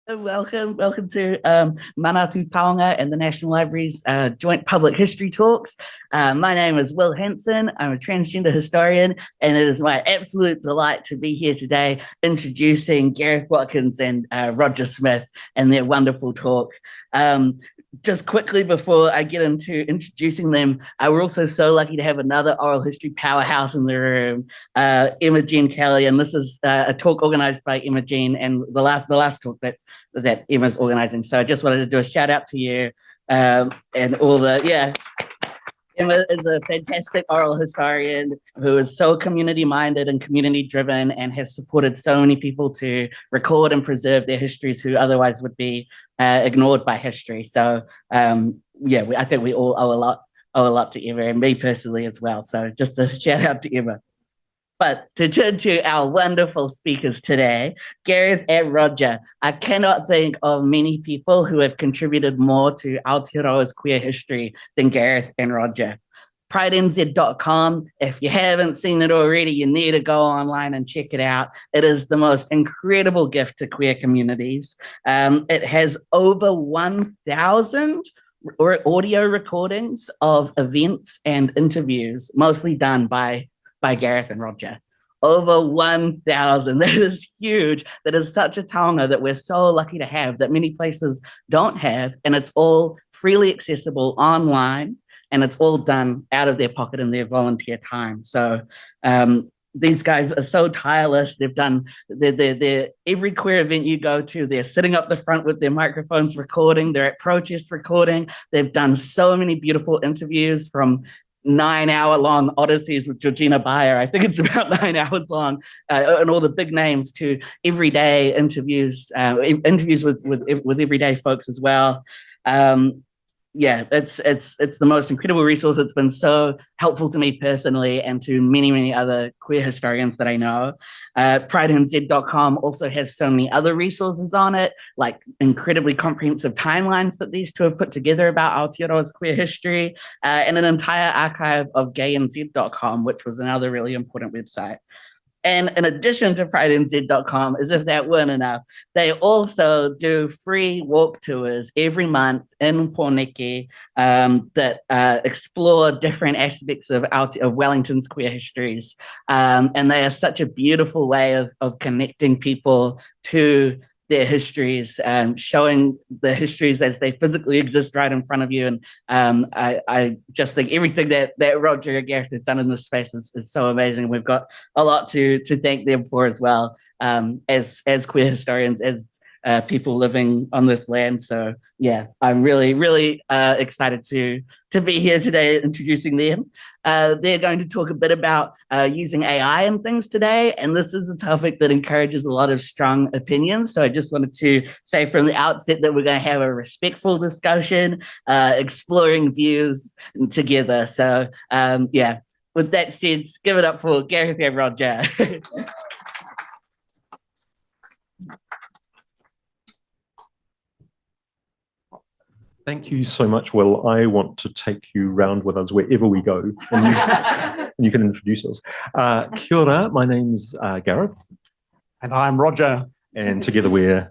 Welcome to Manatu Taonga and the National Library's joint public history talks. My name is Will Henson. I'm a transgender historian, and it is my absolute delight to be here today introducing Gareth Watkins and Roger Smith and their wonderful talk. Just quickly before I get into introducing them, we're also so lucky to have another oral history powerhouse in the room, Emma Jean Kelly, and this is a talk organized by Emma Jean, and the last talk that Emma's organizing. So I just wanted to do a shout out to you and all Emma is a fantastic oral historian who is so community-minded and community-driven and has supported so many people to record and preserve their histories who otherwise would be ignored by history. So I think we all owe a lot to Emma, and me personally as well. So just a shout out to Emma. But to turn to our wonderful speakers today, Gareth and Roger, I cannot think of many people who have contributed more to Aotearoa's queer history than Gareth and Roger. PrideNZ.com, if you haven't seen it already, you need to go online and check it out. It is the most incredible gift to queer communities. It has over 1,000 audio recordings of events and interviews, mostly done by Gareth and Roger. Over 1,000. That is huge. That is such a taonga that we're so lucky to have, that many places don't have, and it's all freely accessible online, and it's all done out of their pocket in their volunteer time. So these guys are so tireless. They've done every queer event you go to, they're sitting up the front with their microphones recording, they're at protests recording. They've done so many beautiful interviews, from 9-hour-long odysseys with Georgina Bayer. I think it's about 9 hours long, and all the big names, to everyday interviews, interviews with everyday folks as well. It's the most incredible resource. It's been so helpful to me personally and to many other queer historians that I know. PrideNZ.com also has so many other resources on it, like incredibly comprehensive timelines that these two have put together about Aotearoa's queer history, and an entire archive of GayNZ.com, which was another really important website. And in addition to PrideNZ.com, as if that weren't enough, they also do free walk tours every month in Pōneke that explore different aspects of Wellington's queer histories. And they are such a beautiful way of connecting people to their histories, showing the histories as they physically exist right in front of you. And I just think everything that Roger and Gareth have done in this space is so amazing. We've got a lot to thank them for as well, as queer historians, as people living on this land. So yeah, I'm really excited to be here today introducing them. They're going to talk a bit about using AI and things today, and this is a topic that encourages a lot of strong opinions. So I just wanted to say from the outset that we're going to have a respectful discussion, exploring views together. So with that said, give it up for Gareth and Roger. Thank you so much, Will. I want to take you round with us wherever we go, and you can introduce us. Kia ora, my name's Gareth. And I'm Roger. And together we're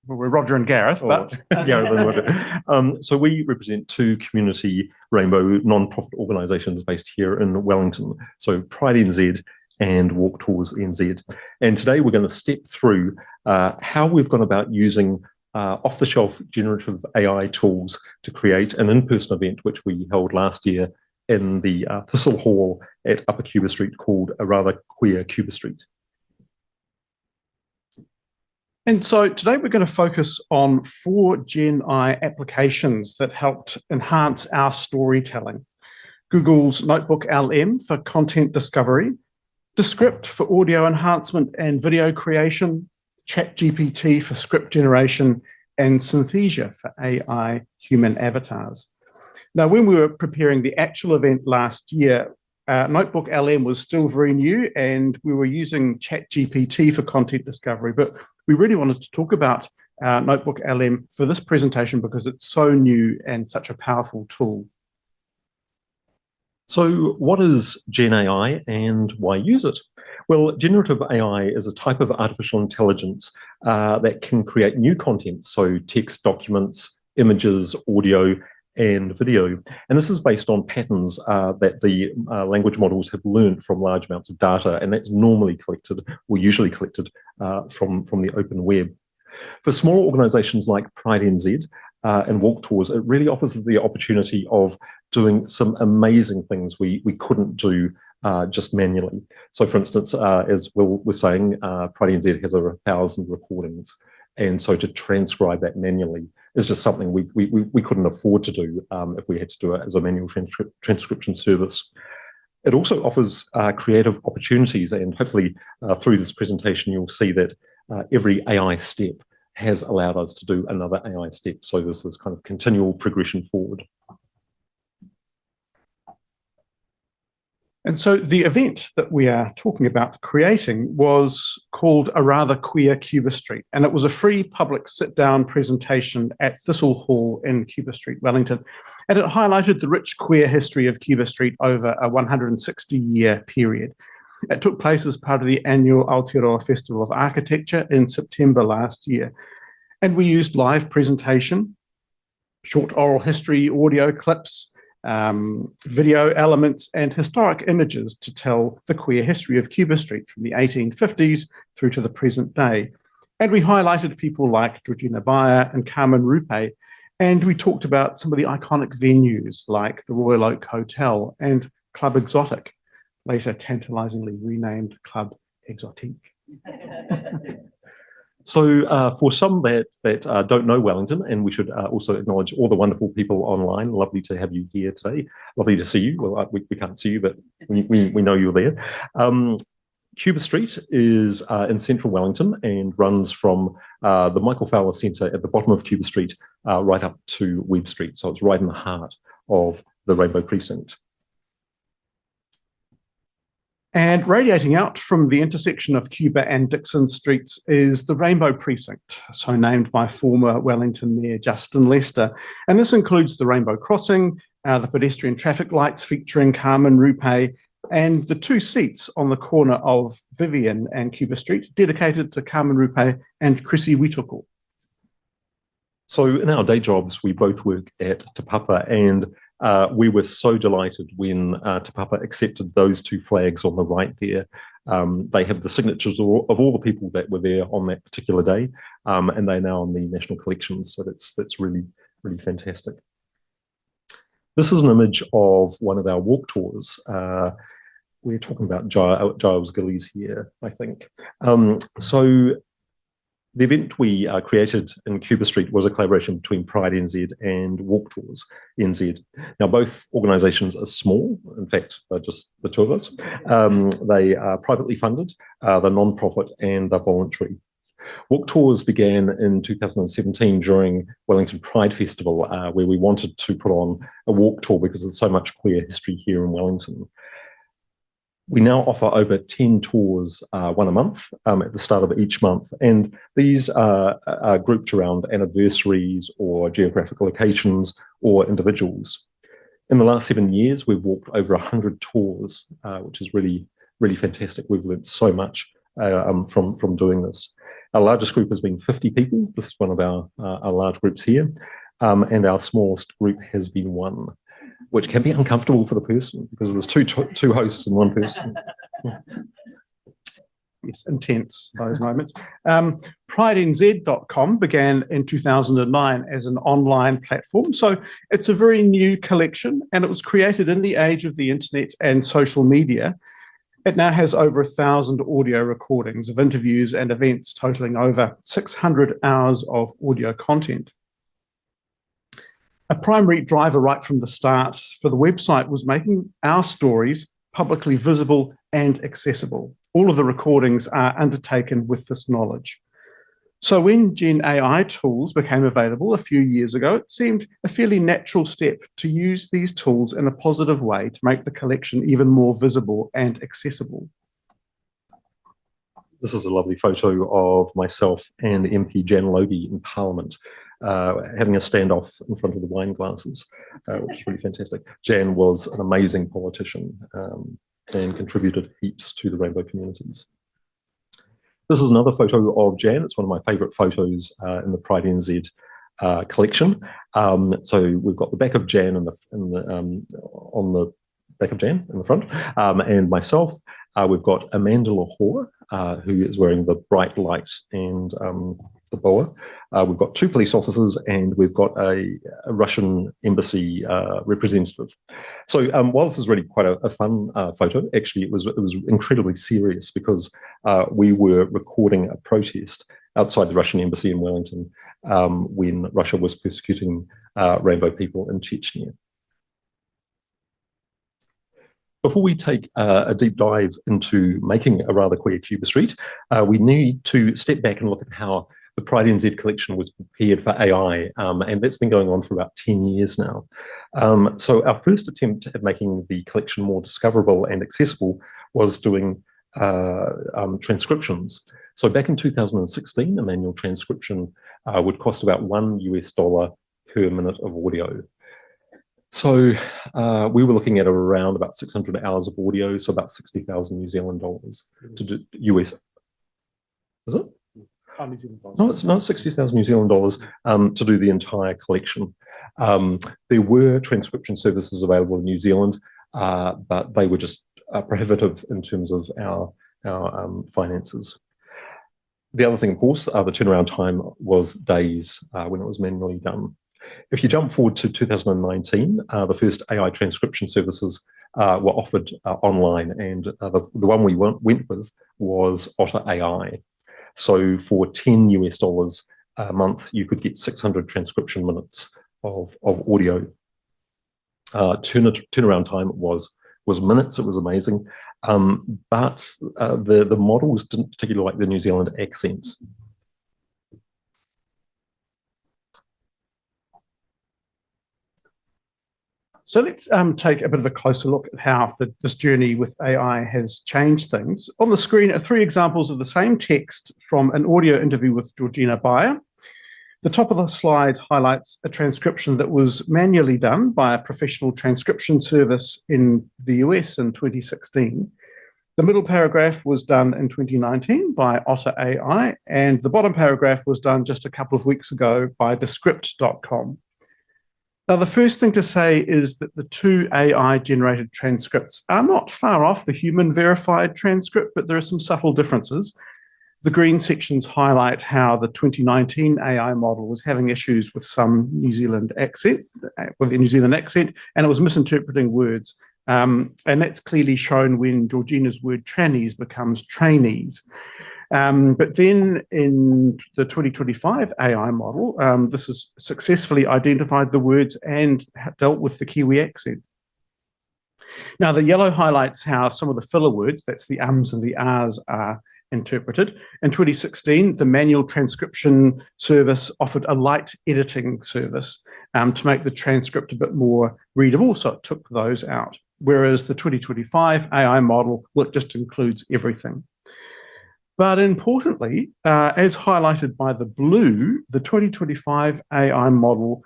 Roger and Gareth, but Gareth and Roger. So we represent two community rainbow non-profit organisations based here in Wellington. So PrideNZ and Walk Tours NZ. And today we're going to step through how we've gone about using off-the-shelf generative AI tools to create an in-person event, which we held last year in the Thistle Hall at Upper Cuba Street, called a Rather Queer Cuba Street. And so today we're going to focus on 4 Gen I applications that helped enhance our storytelling. Google's Notebook LM for content discovery, Descript for audio enhancement and video creation, ChatGPT for script generation, and Synthesia for AI human avatars. Now, when we were preparing the actual event last year, Notebook LM was still very new, and we were using ChatGPT for content discovery, but we really wanted to talk about Notebook LM for this presentation because it's so new and such a powerful tool. So what is Gen AI and why use it? Well, generative AI is a type of artificial intelligence that can create new content, so text, documents, images, audio, and video. And this is based on patterns that the language models have learned from large amounts of data, and that's normally collected or usually collected from the open web. For small organisations like PrideNZ and Walk Tours, it really offers the opportunity of doing some amazing things we couldn't do just manually. So, for instance, as Will was saying, PrideNZ has over 1,000 recordings, and so to transcribe that manually is just something we couldn't afford to do if we had to do it as a manual transcription service. It also offers creative opportunities, and hopefully through this presentation you'll see that every AI step has allowed us to do another AI step. So this is kind of continual progression forward. And so the event that we are talking about creating was called A Rather Queer Cuba Street, and it was a free public sit-down presentation at Thistle Hall in Cuba Street, Wellington, and it highlighted the rich queer history of Cuba Street over a 160-year period. It took place as part of the annual Aotearoa Festival of Architecture in September last year, and we used live presentation, short oral history, audio clips, video elements and historic images to tell the queer history of Cuba Street from the 1850s through to the present day. And we highlighted people like Georgina Bayer and Carmen Rupe, and we talked about some of the iconic venues like the Royal Oak Hotel and Club Exotic, later tantalizingly renamed Club Exotique. So for some that don't know Wellington, and we should also acknowledge all the wonderful people online. Lovely to have you here today. Lovely to see you. Well, we can't see you, but we know you're there. Cuba Street is in central Wellington and runs from the Michael Fowler Centre at the bottom of Cuba Street right up to Webb Street. So it's right in the heart of the Rainbow Precinct. And radiating out from the intersection of Cuba and Dixon Streets is the Rainbow Precinct, so named by former Wellington Mayor Justin Lester. And this includes the Rainbow Crossing, the pedestrian traffic lights featuring Carmen Rupe, and the two seats on the corner of Vivian and Cuba Street dedicated to Carmen Rupe and Chrissy Witoko. So in our day jobs, we both work at Te Papa, and we were so delighted when Te Papa accepted those two flags on the right there. They have the signatures of all the people that were there on that particular day, and they're now on the National Collections, so that's really, really fantastic. This is an image of one of our walk tours. We're talking about Giles Gillies here, I think. So the event we created in Cuba Street was a collaboration between PrideNZ and Walk Tours NZ. Now, both organisations are small. In fact, they're just the two of us. They are privately funded, they're non-profit, and they're voluntary. Walk Tours began in 2017 during Wellington Pride Festival, where we wanted to put on a walk tour because there's so much queer history here in Wellington. We now offer over 10 tours, one a month, at the start of each month. And these are grouped around anniversaries or geographic locations or individuals. In the last 7 years, we've walked over 100 tours, which is really, really fantastic. We've learned so much from doing this. Our largest group has been 50 people. This is one of our large groups here. And our smallest group has been 1. Which can be uncomfortable for the person because there's two hosts and one person. Yes, intense, those moments. PrideNZ.com began in 2009 as an online platform. So it's a very new collection, and it was created in the age of the internet and social media. It now has over 1,000 audio recordings of interviews and events totaling over 600 hours of audio content. A primary driver right from the start for the website was making our stories publicly visible and accessible. All of the recordings are undertaken with this knowledge. So when Gen AI tools became available a few years ago, it seemed a fairly natural step to use these tools in a positive way to make the collection even more visible and accessible. This is a lovely photo of myself and MP Jan Logie in Parliament. having a standoff in front of the wine glasses, which is really fantastic. Jan was an amazing politician and contributed heaps to the rainbow communities. This is another photo of Jan. It's one of my favourite photos in the PrideNZ collection. So we've got the back of Jan on the back of Jan in the front, and myself. We've got Amanda Lahore, who is wearing the bright light and the boa. We've got two police officers, and we've got a Russian embassy representative. So while this is really quite a fun photo, actually it was incredibly serious because we were recording a protest outside the Russian embassy in Wellington when Russia was persecuting rainbow people in Chechnya. Before we take a deep dive into making a Rather Queer Cuba Street, we need to step back and look at how the PrideNZ collection was prepared for AI, and that's been going on for about 10 years now. So our first attempt at making the collection more discoverable and accessible was doing transcriptions. So back in 2016, a manual transcription would cost about $1 per minute of audio. So we were looking at around about 600 hours of audio, so about 60,000 New Zealand dollars to do US. Is it? No, it's not 60,000 New Zealand dollars to do the entire collection. There were transcription services available in New Zealand, but they were just prohibitive in terms of our finances. The other thing, of course, the turnaround time was days when it was manually done. If you jump forward to 2019, the first AI transcription services were offered online, and the one we went with was Otter AI. So for $10 a month, you could get 600 transcription minutes of audio. Turnaround time was minutes. It was amazing, but the models didn't particularly like the New Zealand accent. So let's take a bit of a closer look at how this journey with AI has changed things. On the screen are three examples of the same text from an audio interview with Georgina Bayer. The top of the slide highlights a transcription that was manually done by a professional transcription service in the US in 2016. The middle paragraph was done in 2019 by Otter AI, and the bottom paragraph was done just a couple of weeks ago by Descript.com. Now, the first thing to say is that the two AI-generated transcripts are not far off the human-verified transcript, but there are some subtle differences. The green sections highlight how the 2019 AI model was having issues with some New Zealand accent, and it was misinterpreting words. And that's clearly shown when Georgina's word trannies becomes trainees. But then in the 2025 AI model, this has successfully identified the words and dealt with the Kiwi accent. Now, the yellow highlights how some of the filler words, that's the ums and the ahs, are interpreted. In 2016, the manual transcription service offered a light editing service to make the transcript a bit more readable, so it took those out. Whereas the 2025 AI model, well, it just includes everything. But importantly, as highlighted by the blue, the 2025 AI model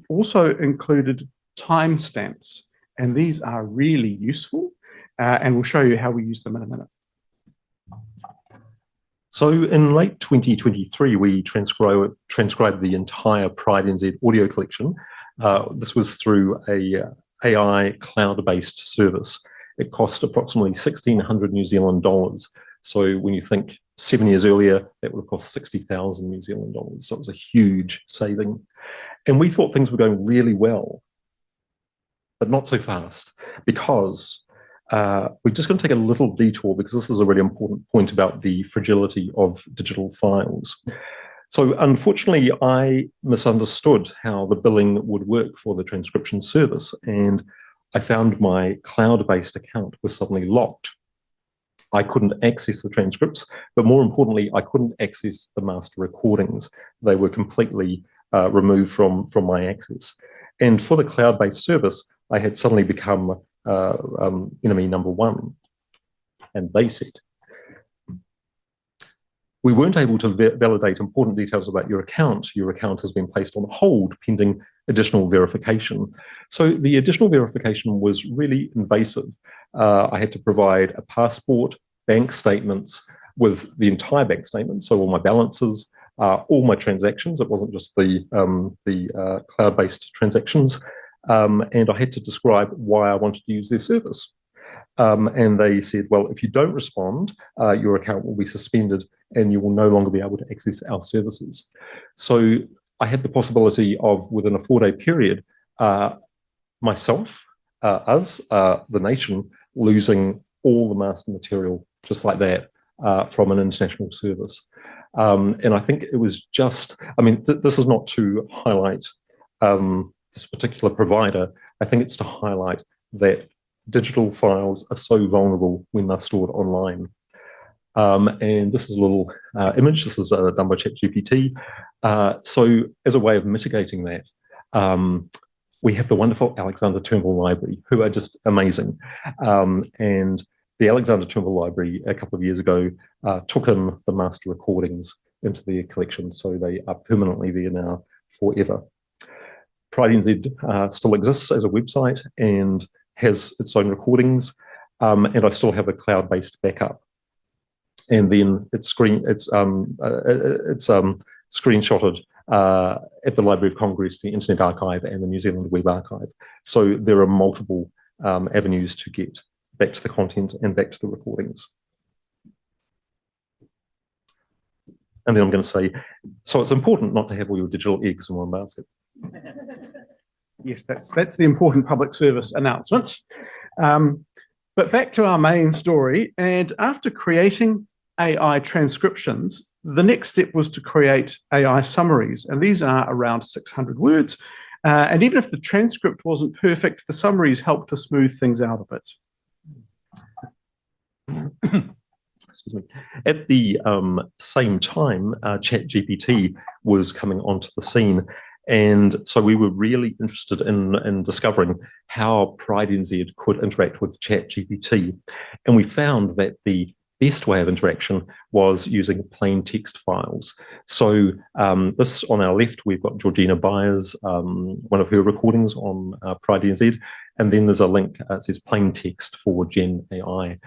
also included timestamps, and these are really useful, and we'll show you how we use them in a minute. So in late 2023, we transcribed the entire PrideNZ audio collection. This was through a AI cloud-based service. It cost approximately 1,600 New Zealand dollars. So when you think 7 years earlier, that would have cost 60,000 New Zealand dollars. So it was a huge saving. And we thought things were going really well, but not so fast, because we're just going to take a little detour, because this is a really important point about the fragility of digital files. So unfortunately, I misunderstood how the billing would work for the transcription service, and I found my cloud-based account was suddenly locked. I couldn't access the transcripts, but more importantly, I couldn't access the master recordings. They were completely removed from my access. And for the cloud-based service, I had suddenly become enemy number one. And they said, we weren't able to validate important details about your account. Your account has been placed on hold pending additional verification. So the additional verification was really invasive. I had to provide a passport, bank statements with the entire bank statement, so all my balances, all my transactions. It wasn't just the cloud-based transactions. And I had to describe why I wanted to use their service. And they said, well, if you don't respond, your account will be suspended and you will no longer be able to access our services. So I had the possibility of, within a 4-day period, myself, us, the nation, losing all the master material just like that from an international service. And I think it was just, I mean, this is not to highlight this particular provider. I think it's to highlight that digital files are so vulnerable when they're stored online. And this is a little image. This is done by ChatGPT. So as a way of mitigating that, we have the wonderful Alexander Turnbull Library, who are just amazing. And the Alexander Turnbull Library a couple of years ago took in the master recordings into their collection, so they are permanently there now forever. PrideNZ still exists as a website and has its own recordings, and I still have a cloud-based backup. And then it's screenshotted at the Library of Congress, the Internet Archive, and the New Zealand Web Archive. So there are multiple avenues to get back to the content and back to the recordings. And then I'm going to say, so it's important not to have all your digital eggs in one basket. Yes, that's the important public service announcement. But back to our main story, and after creating AI transcriptions, the next step was to create AI summaries, and these are around 600 words. And even if the transcript wasn't perfect, the summaries helped to smooth things out a bit. Excuse me. At the same time, ChatGPT was coming onto the scene. And so we were really interested in discovering how PrideNZ could interact with ChatGPT. And we found that the best way of interaction was using plain text files. So this on our left, we've got Georgina Byers, one of her recordings on PrideNZ. And then there's a link that says plain text for Gen AI.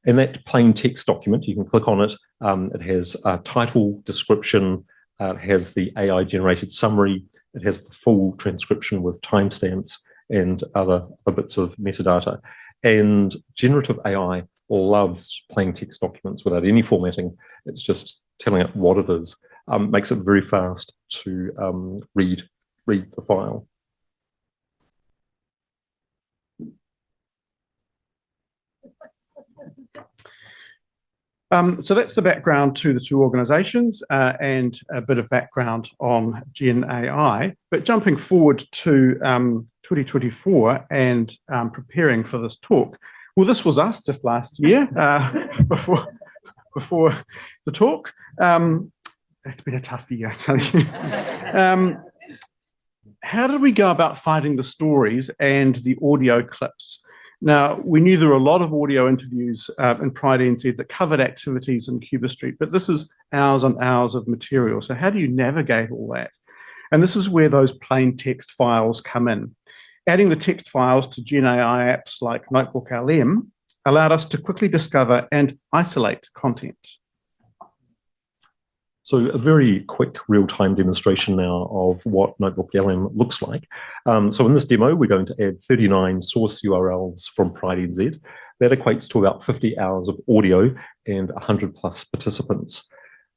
And that plain text document, you can click on it. It has a title, description, it has the AI generated summary, it has the full transcription with timestamps and other bits of metadata. And generative AI loves plain text documents without any formatting. It's just telling it what it is. Makes it very fast to read the file. So that's the background to the two organisations and a bit of background on Gen AI. But jumping forward to 2024 and preparing for this talk, well, this was us just last year before the talk. It's been a tough year, I tell you. How did we go about finding the stories and the audio clips? Now, we knew there were a lot of audio interviews in PrideNZ that covered activities in Cuba Street, but this is hours and hours of material. So how do you navigate all that? And this is where those plain text files come in. Adding the text files to Gen AI apps like Notebook LM allowed us to quickly discover and isolate content. So a very quick real-time demonstration now of what Notebook LM looks like. So in this demo, we're going to add 39 source URLs from PrideNZ. That equates to about 50 hours of audio and 100 plus participants.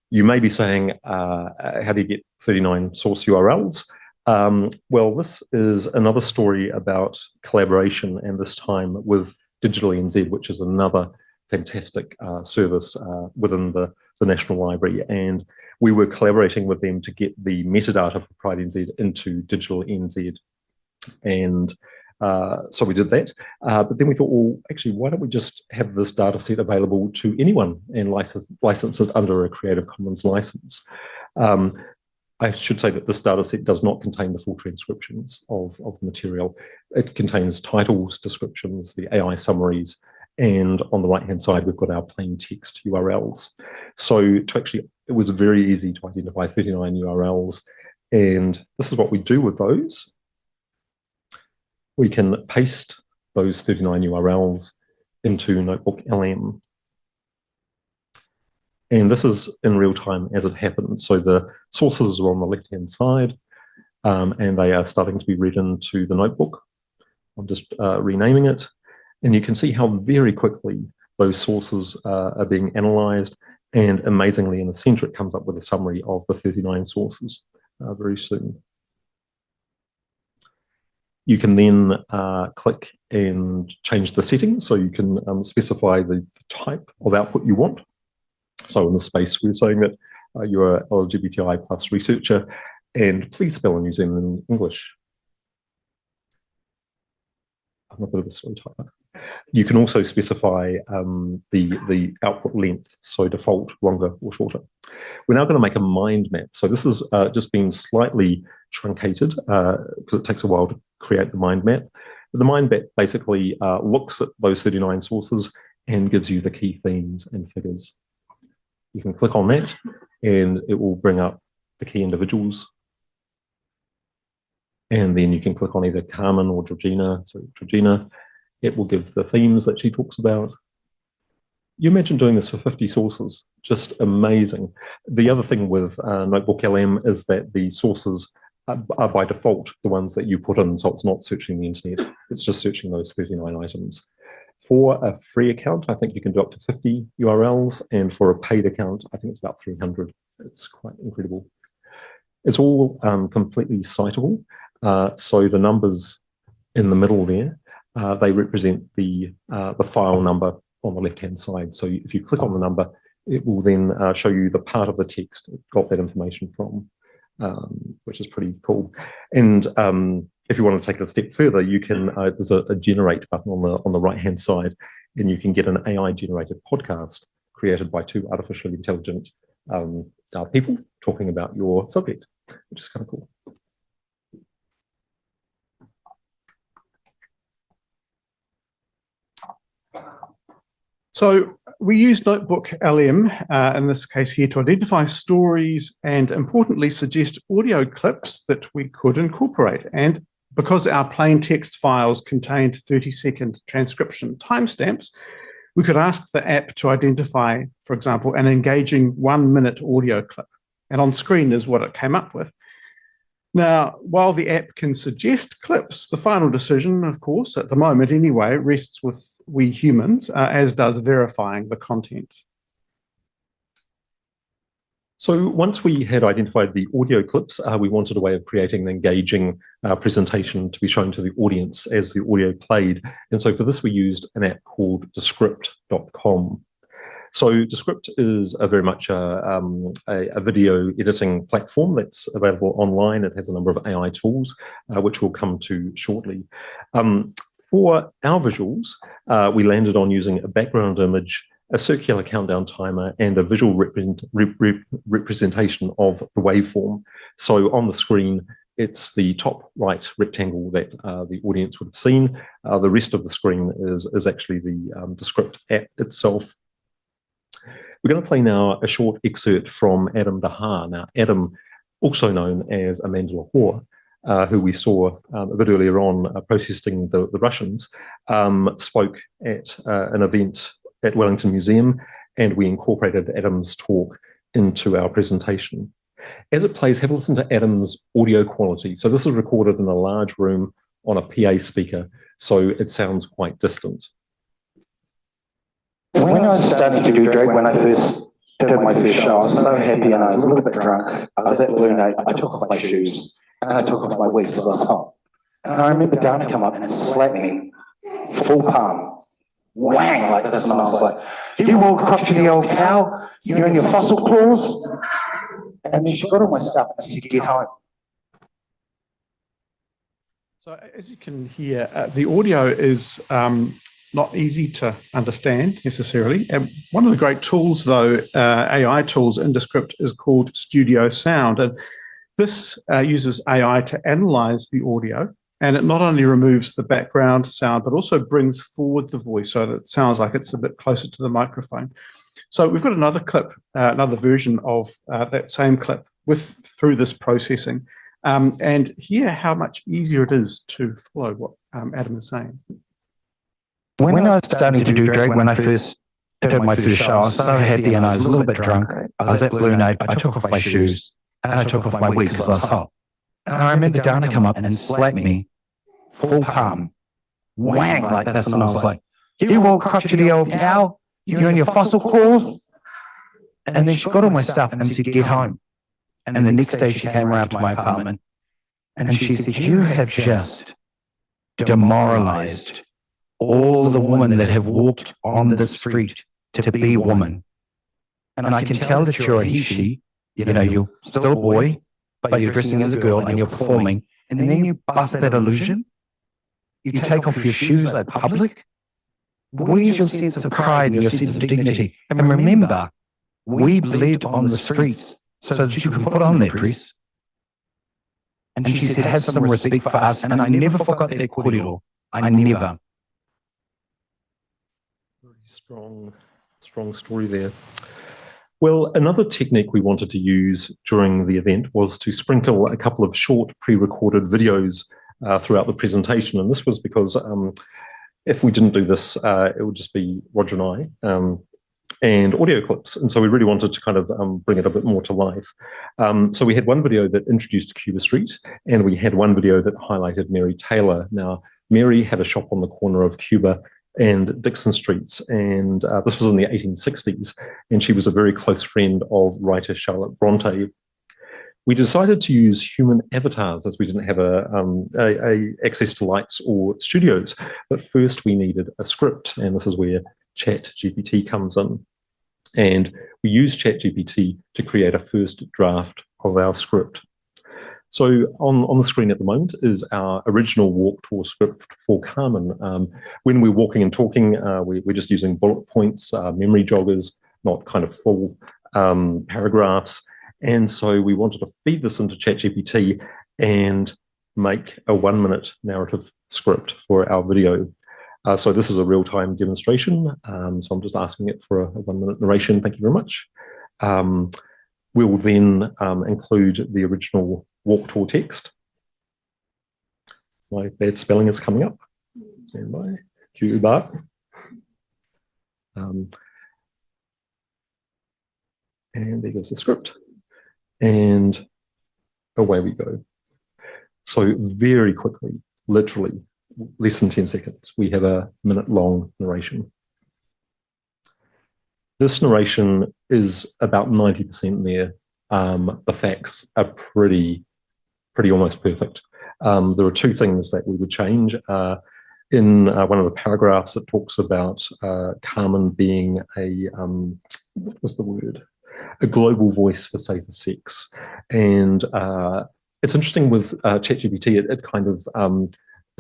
You may be saying, how do you get 39 source URLs? Well, this is another story about collaboration, and this time with DigitalNZ, which is another fantastic service within the National Library. And we were collaborating with them to get the metadata for PrideNZ into DigitalNZ. And so we did that. But then we thought, well, actually, why don't we just have this data set available to anyone and license it under a Creative Commons license? I should say that this data set does not contain the full transcriptions of the material. It contains titles, descriptions, the AI summaries, and on the right-hand side, we've got our plain text URLs. So to actually it was very easy to identify 39 URLs. And this is what we do with those. We can paste those 39 URLs into Notebook LM. And this is in real time as it happened. So the sources are on the left-hand side, and they are starting to be read into the notebook. I'm just renaming it. And you can see how very quickly those sources are being analysed. And amazingly, in the centre, it comes up with a summary of the 39 sources very soon. You can then click and change the settings. So you can specify the type of output you want. So in this space, we're saying that you're an LGBTI plus researcher, and please spell and use them in English. I'm a bit of a slow typer. You can also specify the output length, so default, longer or shorter. We're now going to make a mind map. So this has just been slightly truncated because it takes a while to create the mind map. But the mind map basically looks at those 39 sources and gives you the key themes and figures. You can click on that and it will bring up the key individuals. And then you can click on either Carmen or Georgina. So Georgina, it will give the themes that she talks about. You imagine doing this for 50 sources, just amazing. The other thing with Notebook LM is that the sources are by default the ones that you put in, so it's not searching the internet, it's just searching those 39 items. For a free account, I think you can do up to 50 URLs, and for a paid account, I think it's about 300. It's quite incredible. It's all completely citable. So the numbers in the middle there, they represent the file number on the left-hand side. So if you click on the number, it will then show you the part of the text it got that information from, which is pretty cool. And if you want to take it a step further, you can, there's a generate button on the right-hand side, and you can get an AI-generated podcast created by two artificially intelligent people talking about your subject, which is kind of cool. So we use Notebook LM, in this case here, to identify stories and, importantly, suggest audio clips that we could incorporate. And because our plain text files contained 30-second transcription timestamps, we could ask the app to identify, for example, an engaging 1-minute audio clip. And on screen is what it came up with. Now, while the app can suggest clips, the final decision, of course, at the moment anyway, rests with we humans, as does verifying the content. So once we had identified the audio clips, we wanted a way of creating an engaging presentation to be shown to the audience as the audio played. And so for this, we used an app called Descript.com. So Descript is very much a video editing platform that's available online. It has a number of AI tools, which we'll come to shortly. For our visuals, we landed on using a background image, a circular countdown timer, and a visual representation of the waveform. So on the screen, it's the top right rectangle that the audience would have seen. The rest of the screen is actually the Descript app itself. We're going to play now a short excerpt from Adam Dahar. Now, Adam, also known as Amanda Lahore, who we saw a bit earlier on protesting the Russians, spoke at an event at Wellington Museum, and we incorporated Adam's talk into our presentation. As it plays, have a listen to Adam's audio quality. So this is recorded in a large room on a PA speaker, so it sounds quite distant. When I was starting to do drag, when I first did my first show, I was so happy and I was a little bit drunk. I was at Blue Note, I took off my shoes and I took off my wig for the top. And I remember Dana come up and slapped me full palm, whang, like this, and I was like, you old crotchety old cow, you're in your fossil claws. And then she got all my stuff and she said, get home. So as you can hear, the audio is not easy to understand necessarily. And one of the great tools, though, AI tools in Descript, is called Studio Sound. And this uses AI to analyze the audio. And it not only removes the background sound, but also brings forward the voice so that it sounds like it's a bit closer to the microphone. So we've got another clip, another version of that same clip through this processing, and hear how much easier it is to follow what Adam is saying. When I was starting to do drag, when I first did my first show, I was so happy and I was a little bit drunk. I was at Blue Note, I took off my shoes and I took off my wig because I was hot. And I remember Dana come up and slap me full palm, whang like this, and I was like, "You old crotchety old cow, you and your fossil claws." And then she got all my stuff and said, "Get home." And the next day she came around to my apartment and she said, "You have just demoralized all the women that have walked on the street to be women. And I can tell that you're a he, she, you know, you're still a boy, but you're dressing as a girl and you're performing. And then you bust that illusion. You take off your shoes at public. Where's your sense of pride and your sense of dignity? And remember, we bled on the streets so that you could put on that dress." And she said, "Have some respect for us." And I never forgot that kōrero. I never. Very strong story there. Well, another technique we wanted to use during the event was to sprinkle a couple of short pre-recorded videos throughout the presentation. And this was because if we didn't do this, it would just be Roger and I and audio clips. And so we really wanted to kind of bring it a bit more to life. So we had one video that introduced Cuba Street, and we had one video that highlighted Mary Taylor. Now, Mary had a shop on the corner of Cuba and Dixon Streets, and this was in the 1860s, and she was a very close friend of writer Charlotte Bronte. We decided to use human avatars as we didn't have a access to lights or studios, but first we needed a script, and this is where ChatGPT comes in. And we used ChatGPT to create a first draft of our script. So on the screen at the moment is our original walk tour script for Carmen. When we're walking and talking, we're just using bullet points, memory joggers, not kind of full paragraphs. And so we wanted to feed this into ChatGPT and make a 1-minute narrative script for our video. So this is a real-time demonstration. So I'm just asking it for a 1-minute narration. Thank you very much. We'll then include the original walk tour text. My bad spelling is coming up. Stand by. Cuba. And there goes the script. And away we go. So very quickly, literally less than 10 seconds, we have a minute-long narration. This narration is about 90% there. The facts are pretty almost perfect. There are two things that we would change. In one of the paragraphs, it talks about Carmen being what was the word? A global voice for safer sex. And it's interesting with ChatGPT, it kind of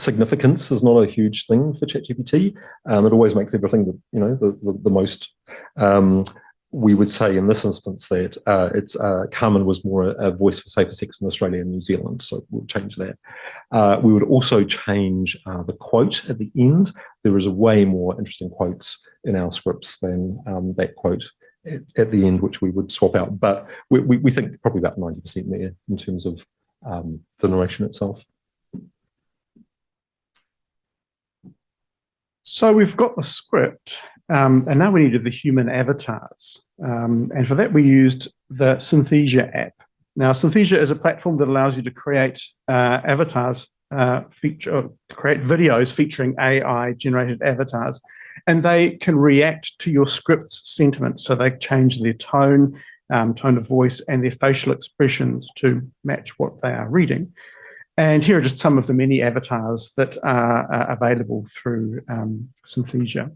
significance is not a huge thing for ChatGPT. It always makes everything the most. We would say in this instance that Carmen was more a voice for safer sex in Australia and New Zealand, so we'll change that. We would also change the quote at the end. There is way more interesting quotes in our scripts than that quote at the end, which we would swap out. But we think probably about 90% there in terms of the narration itself. So we've got the script, and now we needed the human avatars. And for that, we used the Synthesia app. Now, Synthesia is a platform that allows you to create avatars, create videos featuring AI-generated avatars, and they can react to your script's sentiments. So they change their tone of voice, and their facial expressions to match what they are reading. And here are just some of the many avatars that are available through Synthesia.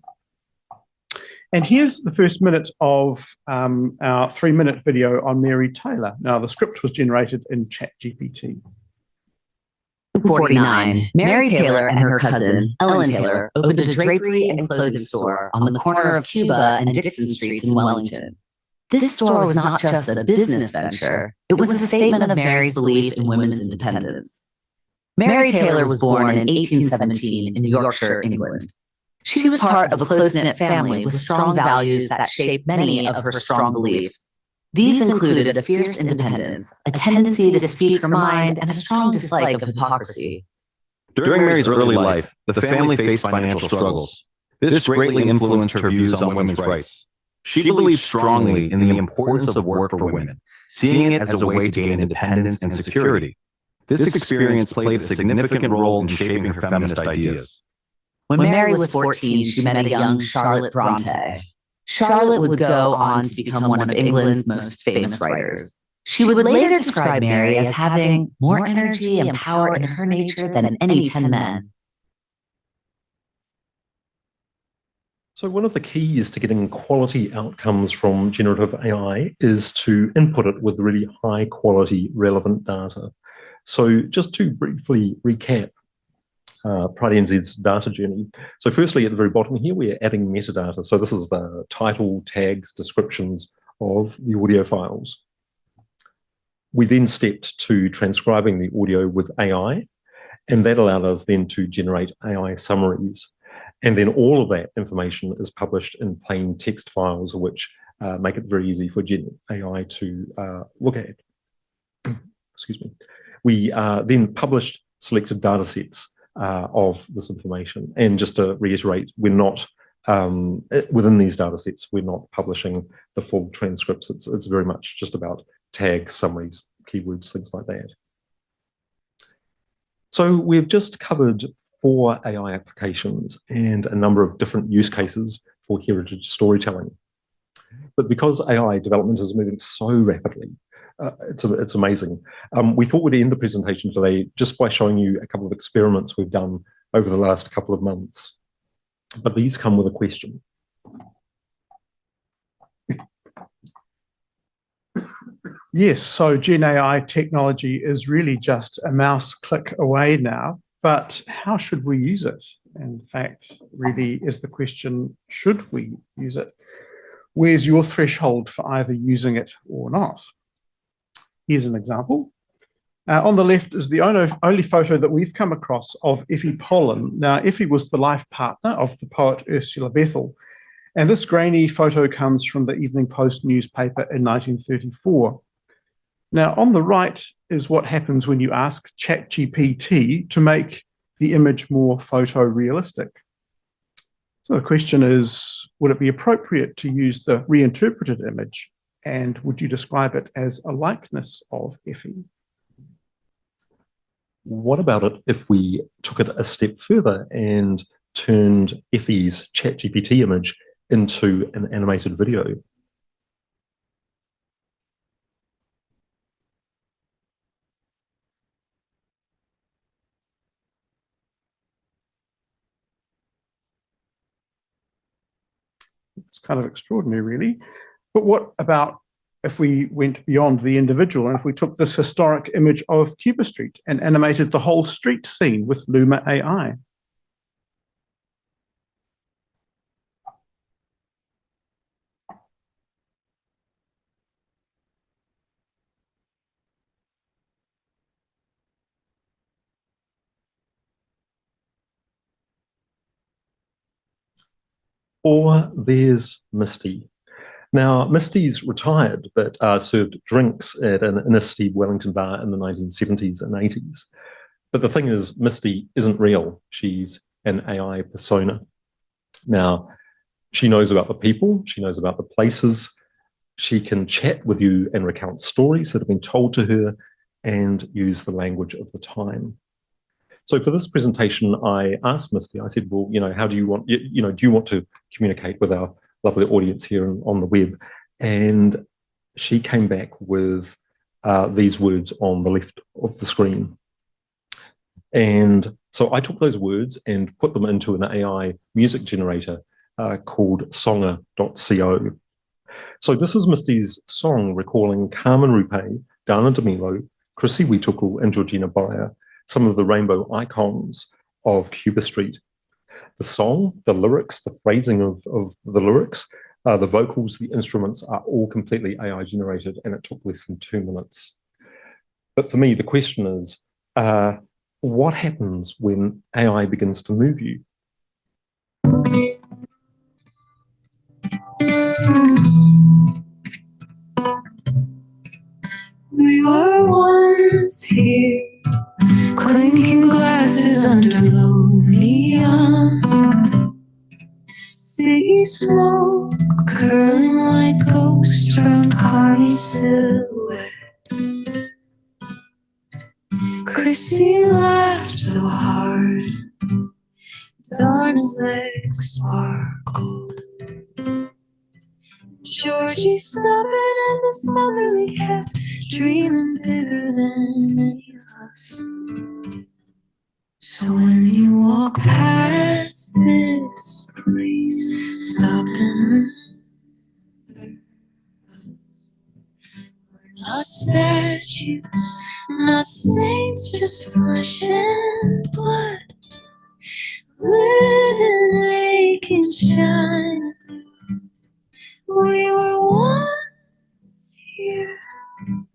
And here's the first minute of our 3-minute video on Mary Taylor. Now, the script was generated in ChatGPT. 49. Mary Taylor and her cousin, Ellen Taylor, opened a drapery and clothing store on the corner of Cuba and Dixon Streets in Wellington. This store was not just a business venture, it was a statement of Mary's belief in women's independence. Mary Taylor was born in 1817 in Yorkshire, England. She was part of a close-knit family with strong values that shaped many of her strong beliefs. These included a fierce independence, a tendency to speak her mind, and a strong dislike of hypocrisy. During Mary's early life, the family faced financial struggles. This greatly influenced her views on women's rights. She believed strongly in the importance of work for women, seeing it as a way to gain independence and security. This experience played a significant role in shaping her feminist ideas. When Mary was 14, she met a young Charlotte Bronte. Charlotte would go on to become one of England's most famous writers. She would later describe Mary as having more energy and power in her nature than any 10 men. So one of the keys to getting quality outcomes from generative AI is to input it with really high quality relevant data. So just to briefly recap PrideNZ's data journey. So firstly, at the very bottom here, we're adding metadata. So this is the title, tags, descriptions of the audio files. We then stepped to transcribing the audio with AI, and that allowed us then to generate AI summaries. And then all of that information is published in plain text files, which make it very easy for Gen AI to look at. Excuse me. We then published selected data sets of this information. And just to reiterate, we're not, within these data sets, we're not publishing the full transcripts. It's very much just about tags, summaries, keywords, things like that. So we've just covered 4 AI applications and a number of different use cases for heritage storytelling. But because AI development is moving so rapidly, it's amazing. We thought we'd end the presentation today just by showing you a couple of experiments we've done over the last couple of months. But these come with a question. Yes, so Gen AI technology is really just a mouse click away now, but how should we use it? In fact, really is the question, should we use it? Where's your threshold for either using it or not? Here's an example. On the left is the only photo that we've come across of Effie Pollen. Now, Effie was the life partner of the poet Ursula Bethel, and this grainy photo comes from the Evening Post newspaper in 1934. Now, on the right is what happens when you ask ChatGPT to make the image more photorealistic. So the question is, would it be appropriate to use the reinterpreted image? And would you describe it as a likeness of Effie? What about it if we took it a step further and turned Effie's ChatGPT image into an animated video? It's kind of extraordinary, really. But what about if we went beyond the individual and if we took this historic image of Cuba Street and animated the whole street scene with Luma AI? Or there's Misty. Now, Misty's retired, but served drinks at an inner city Wellington bar in the 1970s and 80s. But the thing is, Misty isn't real. She's an AI persona. Now, she knows about the people, she knows about the places, she can chat with you and recount stories that have been told to her and use the language of the time. So for this presentation, I asked Misty, I said, well, how do you want, do you want to communicate with our lovely audience here on the web? And she came back with these words on the left of the screen. And so I took those words and put them into an AI music generator called songer.co. So this is Misty's song recalling Carmen Rupe, Dana DeMilo, Chrissy Wituku, and Georgina Byer, some of the rainbow icons of Cuba Street. The song, the lyrics, the phrasing of the lyrics, the vocals, the instruments are all completely AI generated, and it took less than 2 minutes. But for me, the question is, what happens when AI begins to move you? We were once here, clinking glasses under low neon. City smoke curling like ghosts from Carney silhouette. Chrissy laughed so hard, Darna's legs sparkled. Georgie stubborn as a southerly cat, dreaming bigger than any of us. So when you walk past this place, stop and remember us. We're not statues, not saints, just flesh and blood. Lived in aching shine. We were once here. And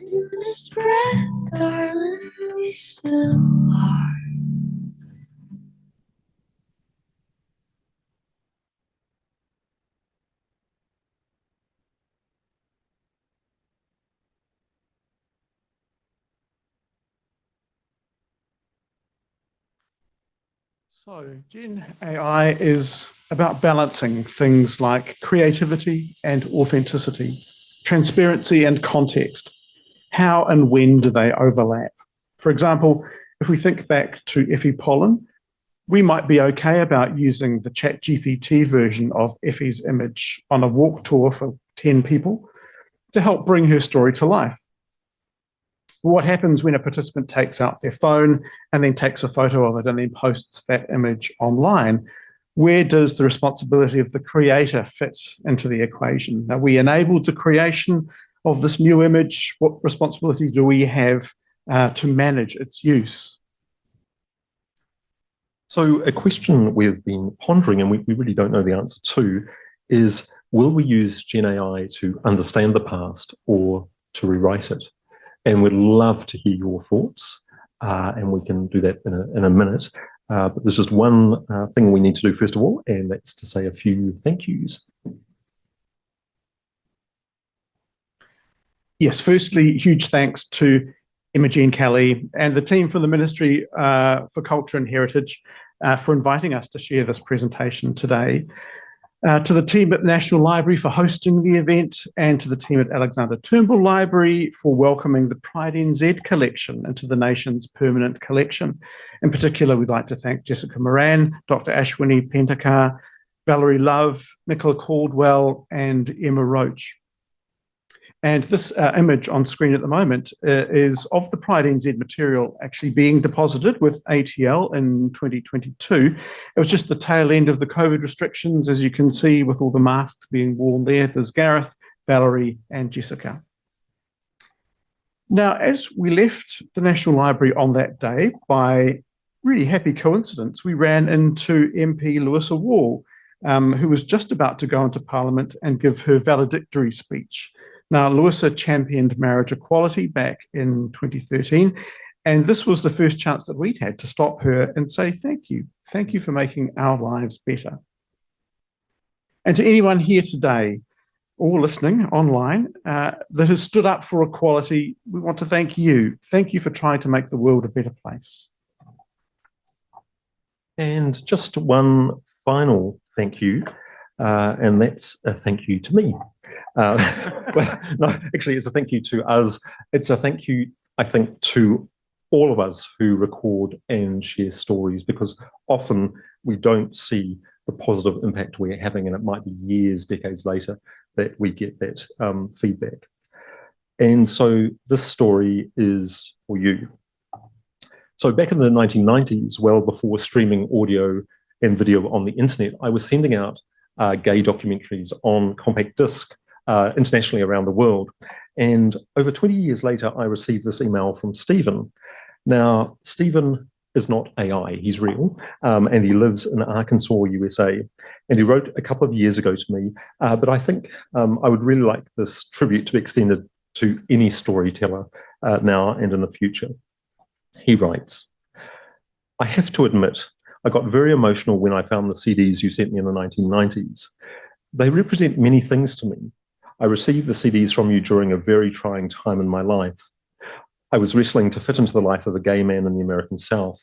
in this breath, darling, we still are. So, Gen AI is about balancing things like creativity and authenticity, transparency and context. How and when do they overlap? For example, if we think back to Effie Pollen, we might be okay about using the ChatGPT version of Effie's image on a walk tour for 10 people to help bring her story to life. What happens when a participant takes out their phone and then takes a photo of it and then posts that image online? Where does the responsibility of the creator fit into the equation? Now, we enabled the creation of this new image. What responsibility do we have to manage its use? So a question we've been pondering, and we really don't know the answer to, is will we use Gen AI to understand the past or to rewrite it? And we'd love to hear your thoughts, and we can do that in a minute. But there's just one thing we need to do first of all, and that's to say a few thank yous. Yes, firstly, huge thanks to Imogen Kelly and the team from the Ministry for Culture and Heritage for inviting us to share this presentation today. To the team at the National Library for hosting the event, and to the team at Alexander Turnbull Library for welcoming the PrideNZ collection into the nation's permanent collection. In particular, we'd like to thank Jessica Moran, Dr. Ashwini Pentakar, Valerie Love, Nicola Caldwell, and Emma Roach. And this image on screen at the moment is of the PrideNZ material actually being deposited with ATL in 2022. It was just the tail end of the COVID restrictions, as you can see, with all the masks being worn there. There's Gareth, Valerie, and Jessica. Now, as we left the National Library on that day, by really happy coincidence, we ran into MP Louisa Wall, who was just about to go into Parliament and give her valedictory speech. Now, Louisa championed marriage equality back in 2013, and this was the first chance that we'd had to stop her and say thank you. Thank you for making our lives better. And to anyone here today or listening online that has stood up for equality, we want to thank you. Thank you for trying to make the world a better place. And just one final thank you, and that's a thank you to me. Well, no, actually, it's a thank you to us. It's a thank you, I think, to all of us who record and share stories, because often we don't see the positive impact we're having, and it might be years, decades later that we get that feedback. And so this story is for you. So back in the 1990s, well before streaming audio and video on the internet, I was sending out gay documentaries on compact disc internationally around the world. And over 20 years later, I received this email from Stephen. Now, Stephen is not AI, he's real, and he lives in Arkansas, USA. And he wrote a couple of years ago to me, but I think I would really like this tribute to be extended to any storyteller now and in the future. He writes, I have to admit, I got very emotional when I found the CDs you sent me in the 1990s. They represent many things to me. I received the CDs from you during a very trying time in my life. I was wrestling to fit into the life of a gay man in the American South.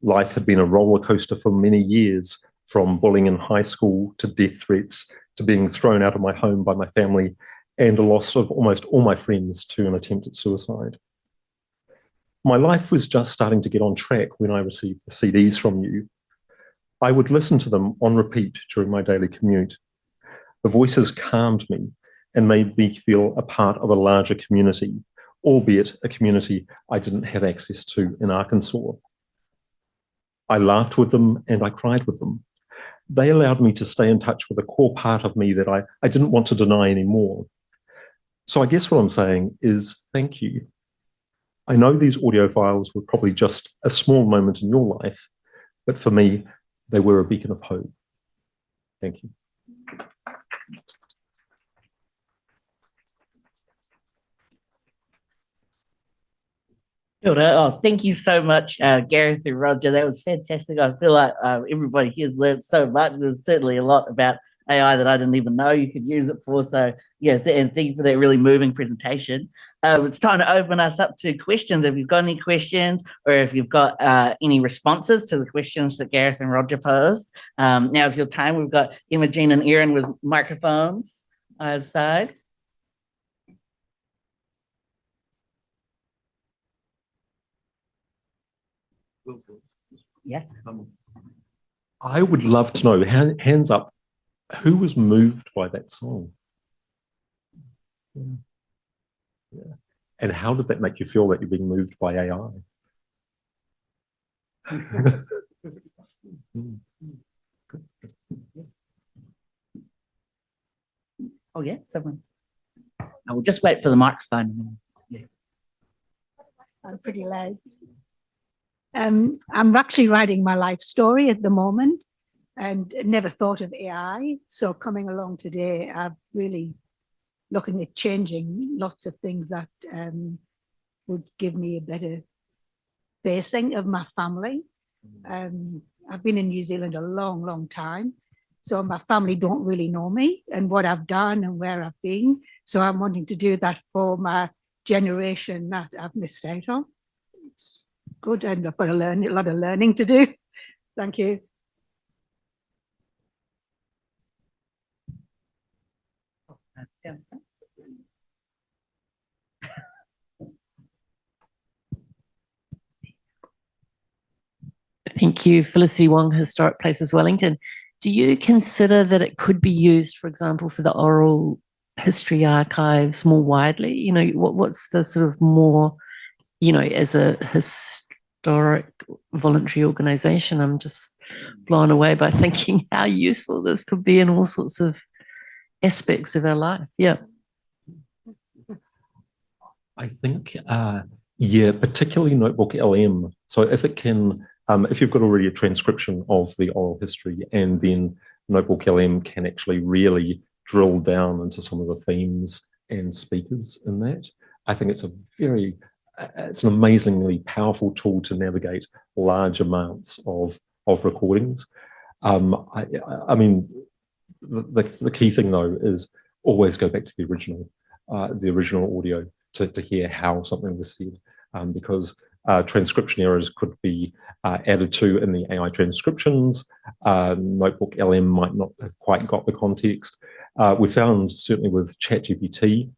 Life had been a roller coaster for many years, from bullying in high school to death threats to being thrown out of my home by my family and the loss of almost all my friends to an attempt at suicide. My life was just starting to get on track when I received the CDs from you. I would listen to them on repeat during my daily commute. The voices calmed me and made me feel a part of a larger community, albeit a community I didn't have access to in Arkansas. I laughed with them and I cried with them. They allowed me to stay in touch with a core part of me that I didn't want to deny anymore. So I guess what I'm saying is thank you. I know these audio files were probably just a small moment in your life, but for me, they were a beacon of hope. Thank you. Oh, thank you so much, Gareth and Roger. That was fantastic. I feel like everybody here has learned so much. There's certainly a lot about AI that I didn't even know you could use it for. So, yeah, and thank you for that really moving presentation. It's time to open us up to questions. If you've got any questions or if you've got any responses to the questions that Gareth and Roger posed, now's your time. We've got Imogen and Erin with microphones outside. Yeah. I would love to know, hands up, who was moved by that song? Yeah. And how did that make you feel that you're being moved by AI? Oh, yeah, someone. I will just wait for the microphone. Yeah. I'm pretty loud. I'm actually writing my life story at the moment and never thought of AI. So coming along today, I'm really looking at changing lots of things that would give me a better basing of my family. I've been in New Zealand a long, long time. So my family don't really know me and what I've done and where I've been. So I'm wanting to do that for my generation that I've missed out on. It's good, and I've got to learn, a lot of learning to do. Thank you. Thank you, Felicity Wong, Historic Places Wellington. Do you consider that it could be used, for example, for the oral history archives more widely? You know, what's the sort of more, you know, as a historic voluntary organisation, I'm just blown away by thinking how useful this could be in all sorts of aspects of our life. Yeah. I think, yeah, particularly Notebook LM. So if it can, if you've got already a transcription of the oral history, and then Notebook LM can actually really drill down into some of the themes and speakers in that, I think it's it's an amazingly powerful tool to navigate large amounts of recordings. I mean, the key thing though is always go back to the original audio to hear how something was said, because transcription errors could be added to in the AI transcriptions. Notebook LM might not have quite got the context. We found certainly with ChatGPT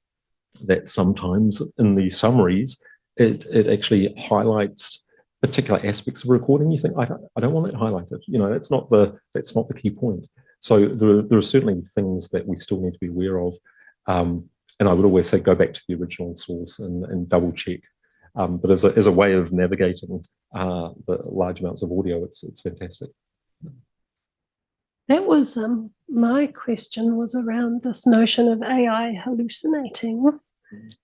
that sometimes in the summaries it actually highlights particular aspects of a recording. You think, I don't want that highlighted. You know, that's not the key point. So there are certainly things that we still need to be aware of. And I would always say go back to the original source and double check. But as a way of navigating the large amounts of audio, it's fantastic. That was my question was around this notion of AI hallucinating.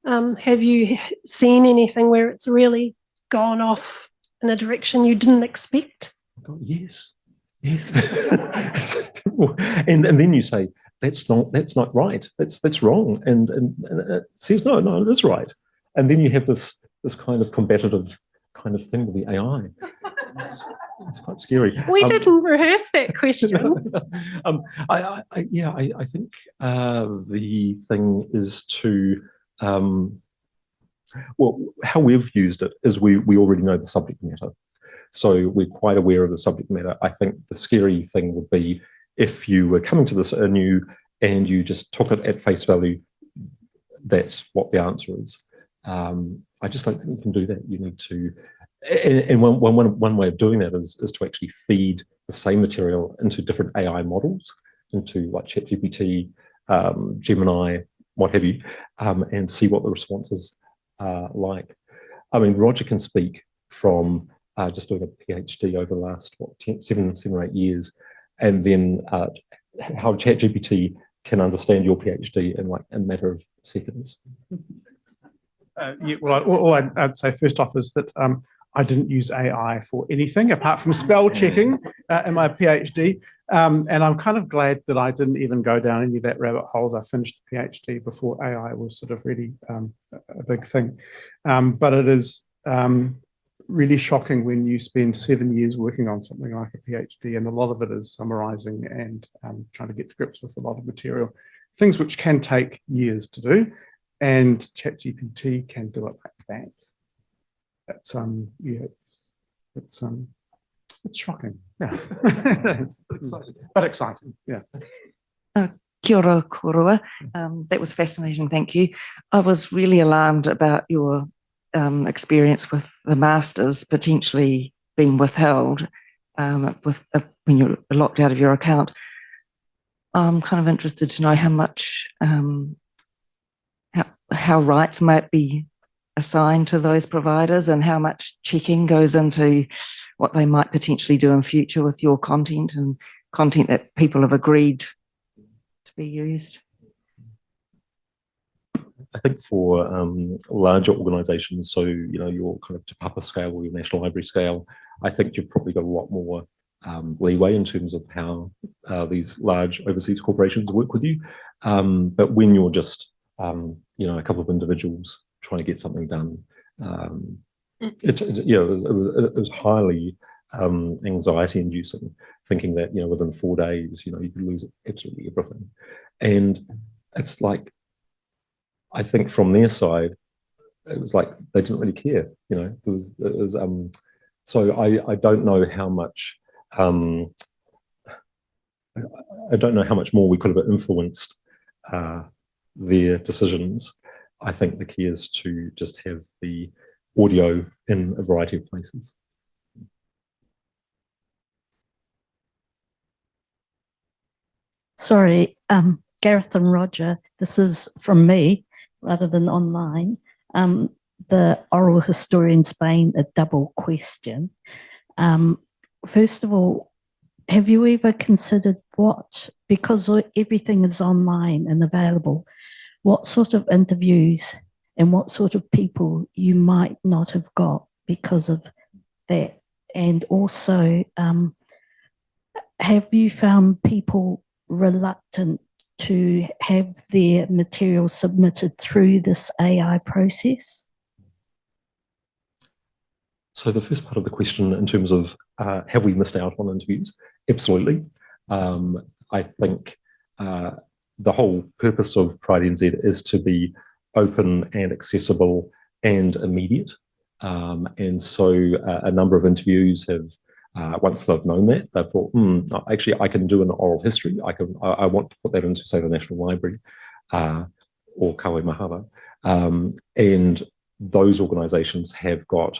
Have you seen anything where it's really gone off in a direction you didn't expect? Oh, yes. And then you say, that's not right. That's wrong. And it says, no, it is right. And then you have this kind of combative kind of thing with the AI. It's quite scary. We didn't rehearse that question. I think the thing is to how we've used it is we already know the subject matter, so we're quite aware of the subject matter. I think the scary thing would be if you were coming to this anew and you just took it at face value. That's what the answer is. I just don't think you can do that. You need to. And one way of doing that is to actually feed the same material into different AI models, into like ChatGPT, Gemini, what have you, and see what the responses are like. I mean, Roger can speak from just doing a PhD over the last, 7 or 8 years, and then how ChatGPT can understand your PhD in like a matter of seconds. All I'd say first off is that I didn't use AI for anything apart from spell checking in my PhD. And I'm kind of glad that I didn't even go down any of that rabbit holes. I finished the PhD before AI was sort of really a big thing. But it is really shocking when you spend 7 years working on something like a PhD, and a lot of it is summarizing and trying to get to grips with a lot of material, things which can take years to do. And ChatGPT can do it like that. That's it's shocking. Yeah. It's exciting, but exciting. Yeah. Kia ora korua. That was fascinating. Thank you. I was really alarmed about your experience with the masters potentially being withheld when you're locked out of your account. I'm kind of interested to know how much how rights might be assigned to those providers and how much checking goes into what they might potentially do in future with your content and content that people have agreed to be used. I think for larger organisations, so your kind of Te Papa scale or your National Library scale, I think you've probably got a lot more leeway in terms of how these large overseas corporations work with you. But when you're just a couple of individuals trying to get something done, it was highly anxiety-inducing, thinking that within 4 days you could lose absolutely everything, and it's like, I think from their side it was like they didn't really care. So I don't know how much more we could have influenced their decisions. I think the key is to just have the audio in a variety of places. Sorry, Gareth and Roger, this is from me rather than online. The oral historian Spain, a double question. First of all, have you ever considered because everything is online and available, what sort of interviews and what sort of people you might not have got because of that? And also, have you found people reluctant to have their material submitted through this AI process? So the first part of the question in terms of have we missed out on interviews? Absolutely. I think the whole purpose of PrideNZ is to be open and accessible and immediate. And so a number of interviews have, once they've known that, they've thought, actually, I can do an oral history. I want to put that into, say, the National Library or Kawe Mahara. And those organisations have got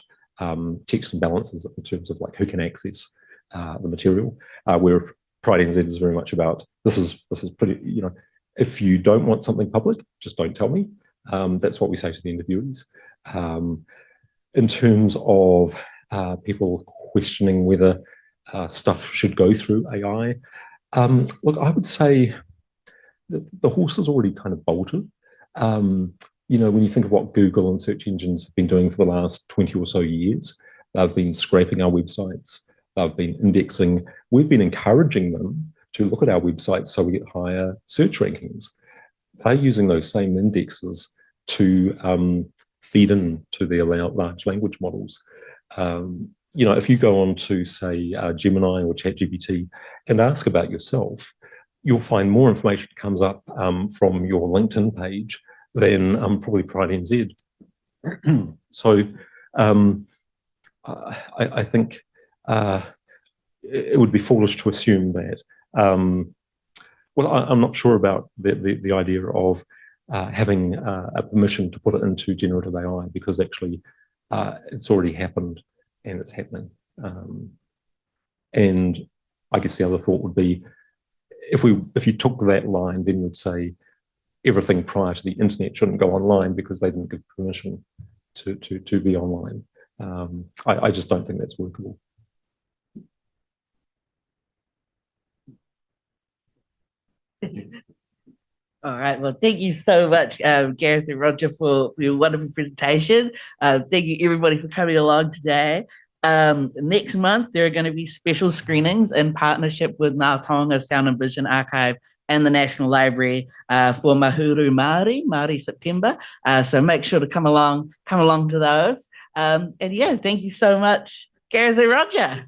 checks and balances in terms of like who can access the material, where PrideNZ is very much about this is pretty, if you don't want something public, just don't tell me. That's what we say to the interviewees. In terms of people questioning whether stuff should go through AI, look, I would say that the horse is already kind of bolted. When you think of what Google and search engines have been doing for the last 20 or so years, they've been scraping our websites, they've been indexing, we've been encouraging them to look at our websites so we get higher search rankings. They're using those same indexes to feed into their large language models. if you go on to, say, Gemini or ChatGPT and ask about yourself, you'll find more information comes up from your LinkedIn page than probably PrideNZ. So I think it would be foolish to assume that. I'm not sure about the idea of having a permission to put it into generative AI, because actually it's already happened and it's happening. And I guess the other thought would be, if you took that line, then you'd say everything prior to the internet shouldn't go online because they didn't give permission to be online. I just don't think that's workable. All right. Well, thank you so much, Gareth and Roger, for your wonderful presentation. Thank you, everybody, for coming along today. Next month, there are going to be special screenings in partnership with Ngā Taonga Sound and Vision Archive and the National Library for Mahuru Māori September. So make sure to come along to those. And yeah, thank you so much, Gareth and Roger.